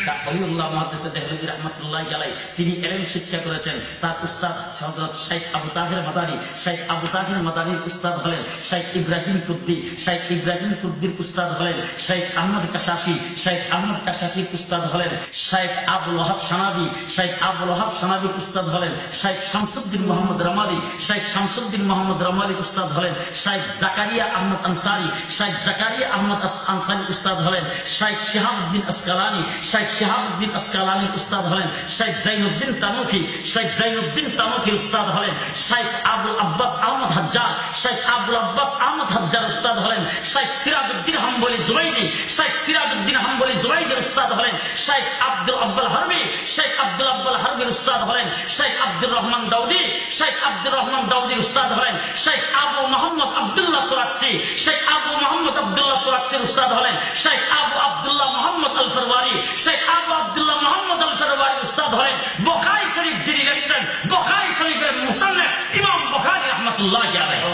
শাহ ওলিউল্লাহ মুহাদ্দিস দেহলভী রাহমাতুল্লাহি আলাইহি তিনি ইলম শিক্ষা করেছেন। তার উস্তাদ হযরত শেখ আবু তাহের মাদানী। শেখ আবু তাহের মাদানীর উস্তাদ হলেন শেখ ইব্রাহিম কুদ্দি। শেখ ইব্রাহিম কুদ্দির উস্তাদ হলেন শেখ আহমদ কাশাফি। শেখ আহমদ কাশাফির উস্তাদ হলেন শেখ আবুল ওয়াহাব সানাবি। শেখ আবুল ওয়াহাব সানাবির উস্তাদ হলেন শেখ শামসুদ্দিন মোহাম্মদ রামালি। শেখ শামসুদ্দিন মোহাম্মদ রামালির উস্তাদ হলেন শেখ জাকারিয়া আহমদ আনসারী। শেখ জাকারিয়া আহমদ আনসারী উস্তাদ হলেন শেখ শিহাবউদ্দিন আসকালানি। শেখ শিহাবউদ্দিন আসকালানির উস্তাদ হলেন শেখ জাইনুদ্দিন তানুখী। শেখ জাইনুদ্দিন তানুখীর উস্তাদ হলেন শেখ আবুল আব্বাস আহমদ হাজ্জার। শেখ আবুল আব্বাস আহমদ হাজ্জার উস্তাদ হলেন শেখ সিরাজউদ্দিন হাম্বলি জুবাইদি। শেখ সিরাজউদ্দিন হাম্বলি জুবাইদির উস্তাদ হলেন শেখ আব্দুল আব্বাল হারবি। শেখ আব্দুল আব্বাল হারবির উস্তাদ হলেন শেখ আব্দুর রহমান দাউদি। শেখ আব্দুর রহমান দাউদির উস্তাদ হলেন শেখ আবু মোহাম্মদ আব্দুল্লাহ সুরাকসি। শেখ আবু মোহাম্মদ আব্দুল্লাহ সুরাকসির উস্তাদ হলেন শেখ আবু আব্দুল্লাহ মোহাম্মদ আল ফরওয়ারি। শেখ আবু আব্দুল্লাহ মোহাম্মদ আল ফরওয়ারির উস্তাদ হলেন বুখারী শরীফ যিনি লিখছেন বুখারী শরীফের মুসান্নিফ ইমাম বুখারী রাহমাতুল্লাহি আলাইহি।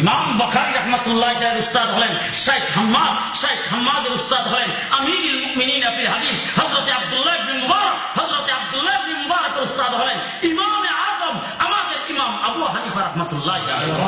ইমাম বুখারী রাহমাতুল্লাহি আলাইহির উস্তাদ হলেন শেখ হাম্মাদ। শেখ হাম্মাদের উস্তাদ হলেন আমিরুল মুমিনিন ফিল হাদিস হযরত আব্দুল্লাহ ইবনে মুবারক। হযরত আব্দুল্লাহ ইবনে মুবারকের উস্তাদ হলেন ইমামে আযম আমাদের ইমাম আবু হানিফা রাহমাতুল্লাহি আলাইহি।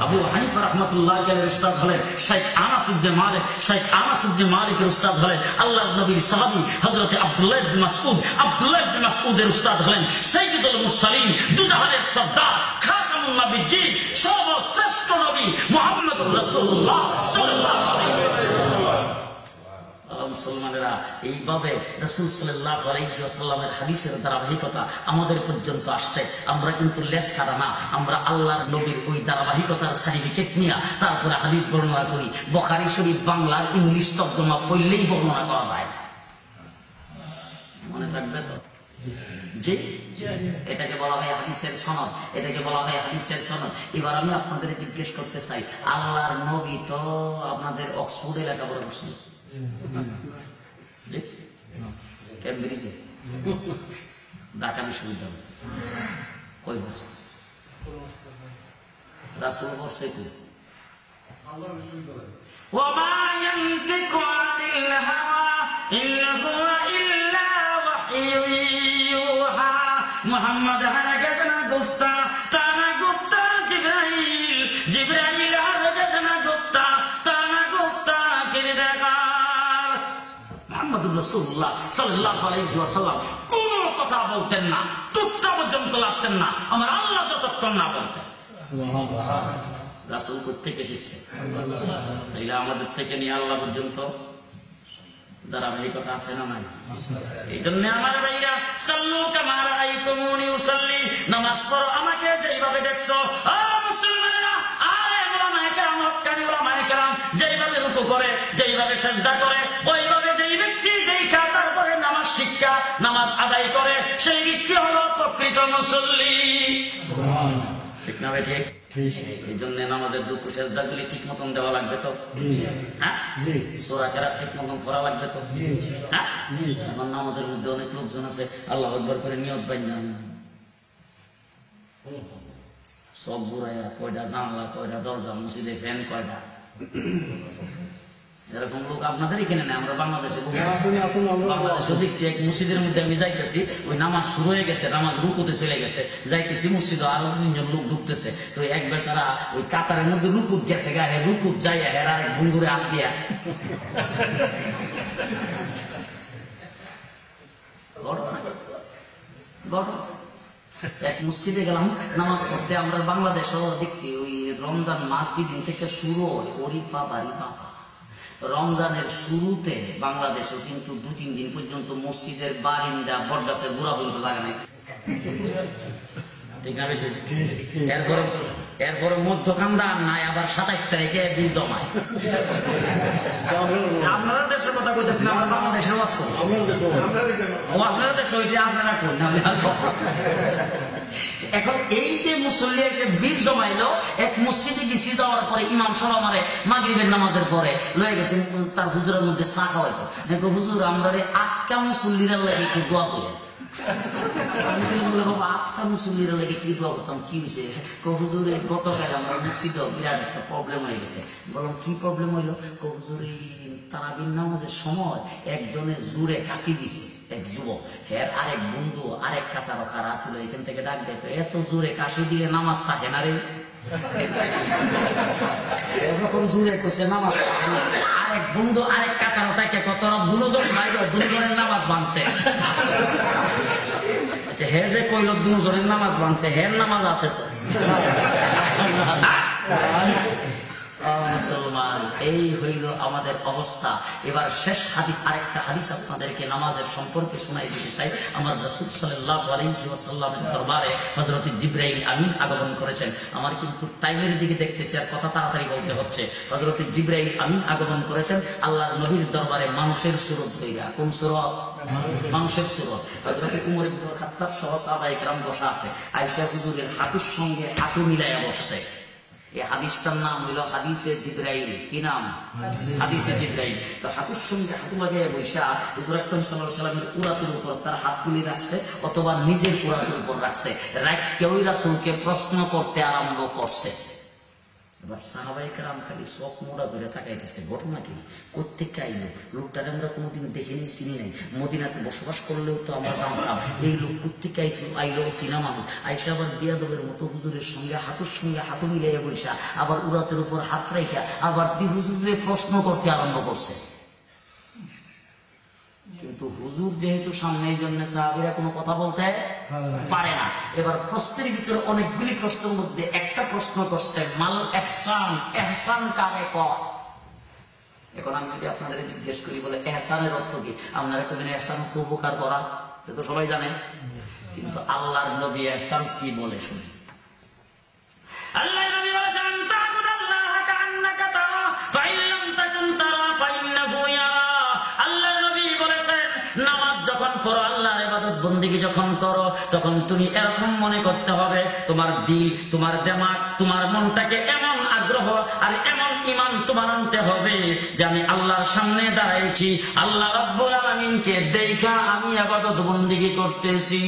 আবু হানিফা রাহমাতুল্লাহি আলাইহির উস্তাদ হলেন শেখ আনাস ইবনে মালিক। শেখ আনাস ইবনে মালিকের উস্তাদ হলেন আল্লাহর নবীর সাহাবী হযরত আব্দুল্লাহ ইবনে মাসউদ। আব্দুল্লাহ ইবনে মাসউদের উস্তাদ হলেন সাইয়্যিদুল মুরসালিন দুজাহানের সরদার খাতামুন নবিয়্যিন সর্বশ্রেষ্ঠ নবী মুহাম্মদুর রাসূলুল্লাহ সাল্লাল্লাহু আলাইহি ওয়াসাল্লাম। মুসলমানেরা এইভাবে রাসূল সাল্লাল্লাহু আলাইহি ওয়াসাল্লামের হাদিসের ধারাবাহিকতা আমাদের পর্যন্ত আসছে। আমরা কিন্তু লেস খাড়া না, আমরা আল্লাহর নবীর ওই ধারাবাহিকতার সার্টিফিকেট নিয়ে তারপরে হাদিস বর্ণনা করি। বুখারী শরীফ বাংলার ইংলিশ তর্জমা পড়লেই বর্ণনা করা যায়। মনে থাকবে তো? জি, এটাকে বলা হয় হাদিসের সনদ। এটাকে বলা হয় হাদিসের সনদ। এবার আমি আপনাদের জিজ্ঞেস করতে চাই, আল্লাহর নবী তো আপনাদের অক্সফোর্ডে লেখাপড়া করছেন, ক্যামব্রিজে, ঢাকা বিশ্ববিদ্যালয় কই বছর? রাসূল বলছে কি আল্লাহ বিশ্ববিদ্যালয় ওয়ামা ইয়ানতিকু আনিল হাওয়া ইন হুয়া ইল্লা ওয়াহয়ু ইউহা। মুহাম্মদ হারগিজ না গুফতা তানা গুফতা জিবরাইল। জিবরাইল হারগিজ না গুফতা তানা গুফতা কিরদাগার। মুহাম্মদুর রাসূলুল্লাহ সাল্লাল্লাহু আলাইহি ওয়াসাল্লাম কোন কথা বলতেন না, টুকটা পর্যন্ত লাগতেন না আমার আল্লাহ যতক্ষণ না বলতেন। সুবহানাল্লাহ। রাসূল কোত্থেকে শিখছে? তাইলে আমাদের থেকে নিয়ে আল্লাহ পর্যন্ত ধারাবাহিকতা আছে না নাই? এই জন্য আমার ভাইরা সাল্লু কামা রাআইতুমুনি উসাল্লি, নামাজ পড়ো আমাকে যেইভাবে দেখছো। মুসলমানেরা আরে উলামায়ে কেরাম, হক্কানি উলামায়ে কেরাম যেইভাবে রুকু করে, যেইভাবে সিজদা করে, ওইভাবে যেই ব্যক্তি দেখা তারপরে নামাজ শিক্ষা নামাজ আদায় করে, সেই ব্যক্তি হলো প্রকৃত মুসল্লি। সুবহানাল্লাহ। ঠিক না ভাই? ঠিক। এই জন্য নামাজের রুকু সিজদা গুলি ঠিক মতন দেওয়া লাগবে তো? হ্যাঁ, সূরা কেরাত ঠিক মতন পড়া লাগবে তো? হ্যাঁ। এখন নামাজের মধ্যে অনেক লোকজন আছে আল্লাহু আকবার করে নিয়ত বাইনা সব বুড়াইয়া, কয়টা জানলা, কয়টা দরজা, মসজিদে ফ্যান কয়টা, এরকম লোক আপনাদের এখানে নেই। আমরা বাংলাদেশে দেখছি এক মসজিদের মধ্যে আমি যাইতেছি, ওই নামাজ শুরু হয়ে গেছে, নামাজ রুকুতে চলে গেছে, যাইতেছি মসজিদে আরো 3 জন লোক ঢুকতেছে। তো এক বেচারা ওই কাতারের মধ্যে রুকুত গেছে, গায়ে রুকুত যাই হের আর বন্ধুরে হাত দিয়া এক মসজিদে গেলাম নামাজ পড়তে। আমরা বাংলাদেশেও দেখছি ওই রমজান মাস যেদিন থেকে শুরু হয়, ওরিফা বারিফা রমজানের শুরুতে বাংলাদেশেও কিন্তু 2-3 দিন পর্যন্ত মসজিদের বারিন্দা বটগাছের গোড়া পর্যন্ত লাগে নাই। ঠিক না? এরপরে মধ্যকান্দা নাই, আবার 27 তারিখে বিল জমায়। আপনারা দেশের কথা কইতেছেন, আমরা বাংলাদেশের ওয়াজ করি। আপনারা দেশ হইতে আপনারা কোন? এখন এই যে মুসল্লি এসে বীর জমাইলো, এক মসজিদে গেছি, যাওয়ার পরে ইমাম সাহেব আমারে মাগরিবের নামাজের পরে লয়ে গেছেন তার হুজুরের মধ্যে চা খাওয়াইতো। হুজুর আমরা 8টা মুসল্লির লাগে একটু দোয়া করেন। আমি বলে বাবা আত্মা মুসলিমের লেগে কি দোয়া করতাম, কি হয়েছে? হুজুর গতকাল আমার মসজিদে বিরাট একটা প্রবলেম হয়ে গেছে। বললাম কি প্রবলেম হইলো? হুজুর তারাবির নামাজের সময় একজনে জোরে কাশি দিছে, এক যুবক, হ্যাঁ আরেক বন্ধু আরেক কাতার খারা ছিল, এখান থেকে ডাক দেখো এত জোরে কাশি দিয়ে নামাজ থাকে না রে। যখন জোরে করছে নামাজ থাকে না, আরেক বন্ধু আরেক কাতার থাকে তোরা দুজন ভাই দুজনের নামাজ ভাঙছে। আচ্ছা হে যে কইল দুজনের নামাজ ভাঙছে, হের নামাজ আছে তো? মুসলমান, এই হইল আমাদের অবস্থা। এবার শেষ হাদিস, আরেকটা হাদিস আপনাদেরকে নামাজের সম্পর্কে শোনাই দিতে চাই। আমার রাসূল সাল্লাল্লাহু আলাইহি ওয়াসাল্লামের দরবারে হযরত জিবরাইল আমিন আগমন করেছেন। আমার কিন্তু টাইমের দিকে দেখতেছি আর কথা তাড়াতাড়ি বলতে হচ্ছে। হযরত জিবরাইল আমিন আগমন করেছেন আল্লাহর নবীর দরবারে মানুষের সুরত ধইরা। কোন সুরত? মানুষের সুরত। হযরত উমর ইবনে খাত্তাব সহ সাহাবায়ে কেরাম বসা আছে, আয়েশা হুজুরের হাঁটুর সঙ্গে হাঁটু মিলাইয়া বসছে। এই হাদিসটার নাম হইল হাদিসে জিবরাইল। কি নাম? হাদিসে জিবরাইল। তো হাঁটুর সঙ্গে হাঁটু লাগাইয়া বৈশা হুজুর আকরাম সাল্লাল্লাহু আলাইহি ওয়াসাল্লামের উরাতের উপর তার হাত তুলে রাখছে, অথবা নিজের উরাতের উপর রাখছে। কেউই রাসূলকে প্রশ্ন করতে আরম্ভ করছে। এবার সাহাবায়ে কেরাম খালি চোখ মোড়া করে তাকাইতেছে, ঘটনা কি? কোত্থেকে আইলো? লোকটারে আমরা কোনোদিন দেখিনি, চিনি নাই, মদিনাতে বসবাস করলেও তো আমরা জানতাম। এই লোক কোত্থেকে আইলো? চিনা মানুষ। আইসা আবার বিয়াদবের মতো হুজুরের সঙ্গে হাঁটুর সঙ্গে হাঁটু মিলাইয়া বৈশা, আবার উরাতের উপর হাত রাইখা আবার হুজুরে প্রশ্ন করতে আরম্ভ করছে। কিন্তু হুজুর যেহেতু সামনে, এই জন্য সাহাবীরা কোনো কথা বলতে পারে না। এবার প্রশ্নের ভিতরে অনেকগুলি প্রশ্নের মধ্যে একটা প্রশ্ন করছে, মাল ইহসান, ইহসান কারে কয়? এখন আমি যদি আপনাদের জিজ্ঞেস করি, বলে ইহসানের অর্থ কি? আপনারা কবেন ইহসান তো উপকার করা, সে তো সবাই জানেন। কিন্তু আল্লাহর নবী ইহসান কি বলে শুনি। আল্লাহর নবী বলেছেন, তা'বুদাল্লাহ কা'আন্নাকা তারা ফাইন লাম তাকুন তারা ফাইন্নাহু ইয়ারা। আল্লাহর নবী বলেছেন, নামাজ যখন পড়ো, আল্লাহর ইবাদত বন্দেগী যখন করো, তখন তুমি এরকম মনে করতে হবে, তোমার দিল, তোমার দিমাগ, তোমার মনটাকে এমন আগ্রহ আর এমন ঈমান তোমার আনতে হবে যে আমি আল্লাহর সামনে দাঁড়াইছি, আল্লাহ রাব্বুল আলামিনকে দেখা আমি ইবাদত বন্দেগী করতেছি,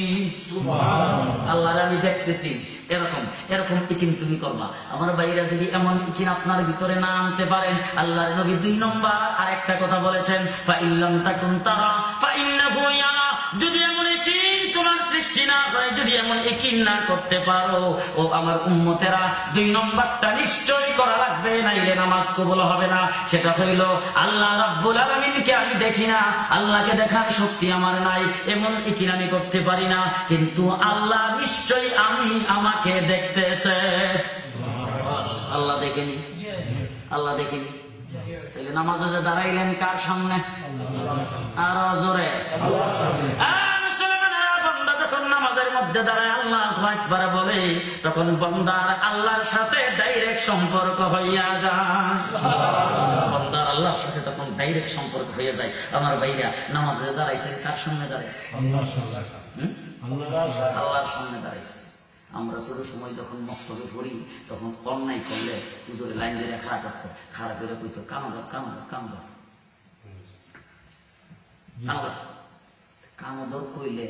সুবহানাল্লাহ, আল্লাহর আমি দেখতেছি। এরকম এরকম ইকিন তুমি করবা। আমার ভাইরা যদি এমন ইকিন আপনার ভিতরে না আনতে পারেন, আল্লাহর নবী 2 নম্বর আরেকটা কথা বলেছেন, ফাইল্লাম তাকুন তারা ফাইন্নাহু ইয়ারা। যদি এমন ইকিন তোমার সৃষ্টি না হয়, যদি এমন ইকিন না করতে পারো, ও আমার উম্মতেরা, 2 নম্বরটা নিশ্চয় করা লাগবে, নাইলে নামাজ কবুল হবে না। সেটা হইল আল্লাহ রাব্বুল আলামিনকে আমি দেখি না, আল্লাহকে দেখার শক্তি আমার নাই, এমন ইকিন আমি করতে পারি না, কিন্তু আল্লাহ নিশ্চয় আমাকে দেখতেছে। আল্লাহ দেখেনি? আল্লাহ দেখেনি? তাহলে নামাজে যে দাঁড়াইলেন কার সামনে? আরো জোরে। বান্দা যখন নামাজের মধ্যে দাঁড়ায় আল্লাহু আকবার বলে, তখন বান্দার আল্লাহর সাথে ডাইরেক্ট সম্পর্ক হইয়া যায়। বান্দার আল্লাহর সাথে তখন ডাইরেক্ট সম্পর্ক হয়ে যায়। আমার ভাইরা, নামাজে দাঁড়াইছে কার সামনে দাঁড়াইছে? আল্লাহর সামনে দাঁড়াইছে। আমরা ছোট সময় যখন মক্তবে পড়ি, তখন অন্যায় করলে হুজুরে লাইন দিয়ে খাড়া করতো, খাড়া করে কইতো কানদর কানদর কানদর কানদর কানদর কইলে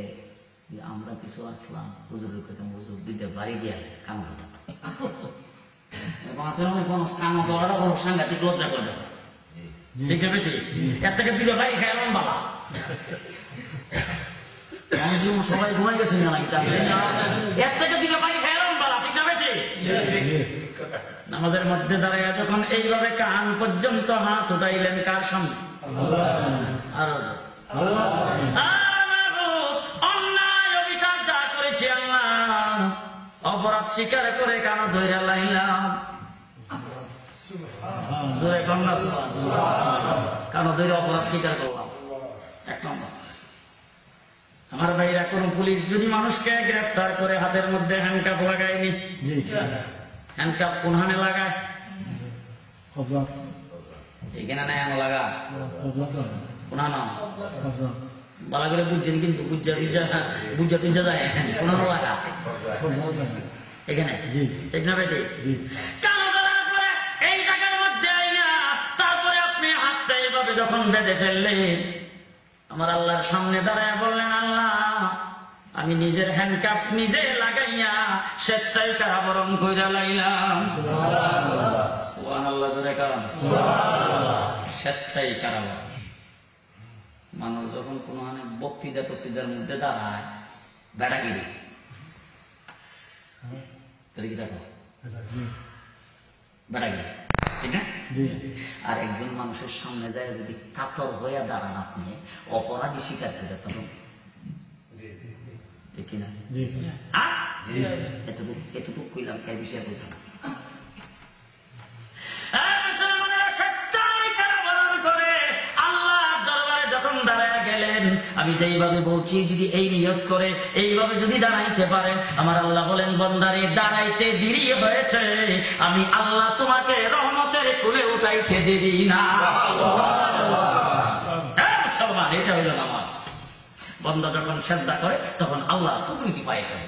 আমরা কিছু আসলাম, হুজুরের কইতাম হুজুর দুইটা বাড়ি দিয়ে কানদর। এবং আছে অনেক মানুষ কানদরটা বড় সাংঘাতিক লজ্জা করে দেয়, ঠিক আছে? এর থেকে দুটো বাড়ি খাইলাম বাবা, সবাই ঘুমাই গেছেন না, এর থেকে দিকে পানি খাইলাম বালা, ঠিক না বেঠি? নামাজের মধ্যে দাঁড়াইয়া যখন এইভাবে কান পর্যন্ত হাত উঠাইলেন কার সামনে? অন্যায় অবিচার যা করেছি আল্লাহ, অপরাধ স্বীকার করে কান ধইরা লাইলাম, কান ধইরা অপরাধ স্বীকার করলাম। 1 নম্বর। আমার ভাইরা, কোন পুলিশ যদি মানুষকে গ্রেফতার করে হাতের মধ্যে হ্যান্ডকাপ লাগায়নি, হ্যান্ডকাপ কোনখানে লাগায়? এখানে না এমন লাগা কোনখানে বালা করে বুঝছেন, কিন্তু বুঝা টুঝা যায় কোনখানে লাগা এখানে, ঠিক না বেটি? এই জায়গার মধ্যে আইনা তারপরে আপনি হাতটা এইভাবে যখন বেঁধে ফেললেন, আমার আল্লাহর সামনে দাঁড়ায় বললেন, আল্লাহ আমি নিজের হ্যান্ডকাপ নিজে লাগাইয়া স্বেচ্ছায় কারাবরণ কইরা লাইলাম। সুবহানাল্লাহ, জোরে কারণ স্বেচ্ছায় কারাবরণ। মানুষ যখন কোনো বক্তৃতার মধ্যে দাঁড়ায় বেড়াগিরি কি দেখো বেড়াগিরি, ঠিক না? আর একজন মানুষের সামনে যায় যদি কাতর হইয়া দাঁড়ান আপনি অপরাধী স্বীকার করে তখন ঠিক কিনা? এতটুকু কইলাম এই বিষয়ে বলতাম। আমি যেইভাবে বলছি যদি এই নিয়ত করে এইভাবে যদি দাঁড়াইতে পারেন, আমার আল্লাহ বলেন বান্দারে দাঁড়াইতে দেরি হয়েছে, আমি আল্লাহ তোমাকে রহমতের কোলে উঠাইতে দেরি না। মুসলমান, এটা হইল নামাজ। বান্দা যখন সেজদা করে তখন আল্লাহ কুদরতি পায় যায়।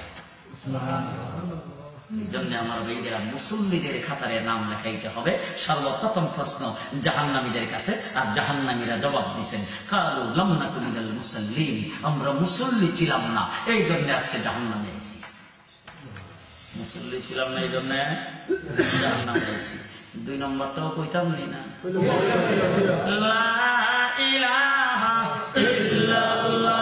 এই জন্য আমার ভাইরা মুসল্লিদের খাতারে নাম লেখাইতে হবে। সর্বপ্রথম প্রশ্ন জাহান্নামীদের কাছে, আর জাহান্নামীরা জবাব দিচ্ছেন কালু লাম নাকু মিনাল মুসাল্লিন, আমরা মুসল্লি ছিলাম না এই জন্য আজকে জাহান্নামে আইছি। মুসল্লি ছিলাম না এই জন্য জাহান্নামে আইছি। 2 নম্বরটাও কইতাম নি না, লা ইলাহা ইল্লাল্লাহ।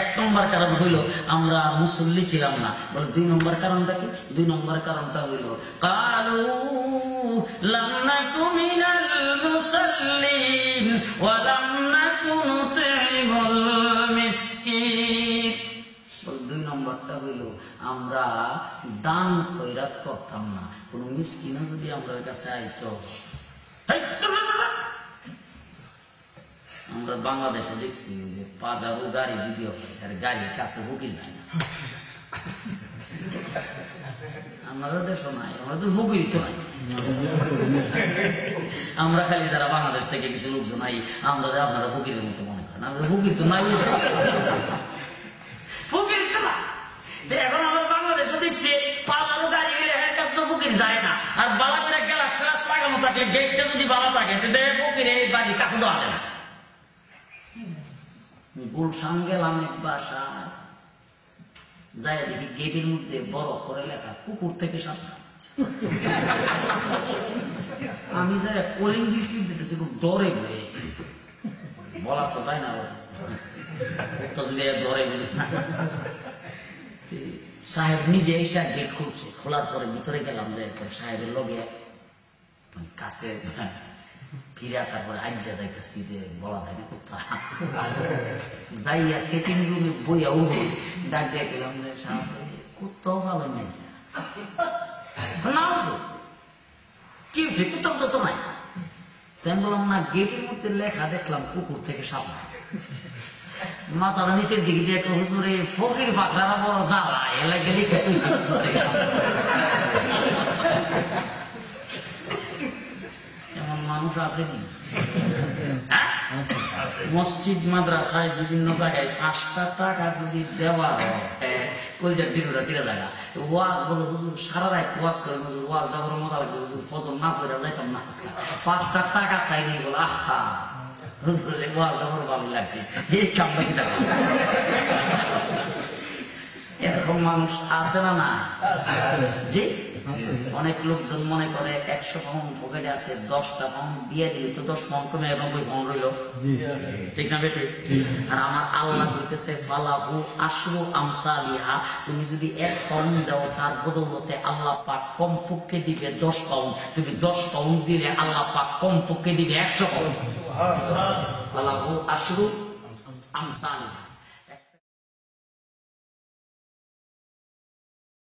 এক নম্বর কারণ হইল আমরা মুসল্লি ছিলাম না। বলে 2 নম্বর কারণটা কি? 2 নম্বর কারণটা হইল কালু লাম নাকু মিনাল মুসাল্লিন ওয়া লাম নাকু নুতিমুল মিসকিন। বলে 2 নম্বরটা হইল আমরা দান খয়রাত করতাম না। কোন মিসকিনও যদি আমরা কাছে আইতো, আমরা বাংলাদেশে দেখছি যে পাজারো গাড়ি যদি আর গাড়ির কাছে হুকি যায় না। আমাদের দেশও নাই, আমরা তো হুকির তো নাই। আমরা খালি যারা বাংলাদেশ থেকে কিছু লোকজন নাই আমরা আপনারা হুকিরের মতো মনে করেন, আমাদের হুকির তো নাই, হুকির তো না। এখন আমরা বাংলাদেশও দেখছি পাজারো গাড়ি গেলে এর কাছে তো হুকির যায় না। আর বালা করে গ্লাস ট্লাস লাগানো থাকলে গেটটা যদি বালা থাকে হুকির এই বাড়ির কাছে দেওয়া যায় না। গুলশান গেলাম এক বাসায়, যাই দেখি গেটের মধ্যে বড় করে লেখা কুকুর থেকে সাবধান। আমি যাই কলিং দৃষ্টি দিতেছি, খুব ডরে বয়ে বলা তো যায় না, যদি ডরে বুঝি না। সাহেব নিজে এসে গেট খুলছে, খোলার পরে ভিতরে গেলাম, যে সাহেবের লগে কাছে ফিরা, তারপরে আজ্জা যাইতেছি যে বলা যায় না কোথা যাইয়া সেটিং রুমে বইয়া উঠে ডাক দিয়ে গেলাম যে কোথাও ভালো নেই, কি হয়েছে কোথাও তো নাই। তাই বললাম না, গেটের মধ্যে লেখা দেখলাম কুকুর থেকে সাবধান। মাথাটা নিচের দিকে দিয়ে একটা হুজুরে ফকির বাকরারা বড় জ্বালা এলাকা লিখে তুইছে কুকুর থেকে সাবধান। এমন মানুষ আছে কি? মসজিদ মাদ্রাসায় বিভিন্ন জায়গায় 5টা টাকা যদি দেওয়া কলজার দীর্ঘটা ছিঁড়ে জায়গা ওয়াজ বলো হুজুর সারা রাত ওয়াজ করে হুজুর ওয়াজটা বড় মজা লাগবে হুজুর ফজর না পড়ে যাইতাম না, 5টা টাকা চাই নিয়ে বলো আহা হুজুর ওয়াজটা বড় ভালো লাগছে, এই কামটা কি টাকা। এরকম মানুষ আছে না? না জি, অনেক লোকজন মনে করে 100 পাউন্ড পকেটে আছে, 10টা পাউন্ড দিয়ে দিলে তো 10 পাউন্ড কমে 90 পাউন্ড রইল, ঠিক না বেটে? আর আমার আল্লাহ হইতেছে ফালাহু আশরু আমসালিহা, তুমি যদি 1 পাউন্ড দাও তার বদৌলতে আল্লাহ পাক কমপক্ষে দিবে 10 পাউন্ড, তুমি 10 পাউন্ড দিলে আল্লাহ পাক কমপক্ষে দিবে 100 পাউন্ড। ফালাহু আশরু আমসালিহা।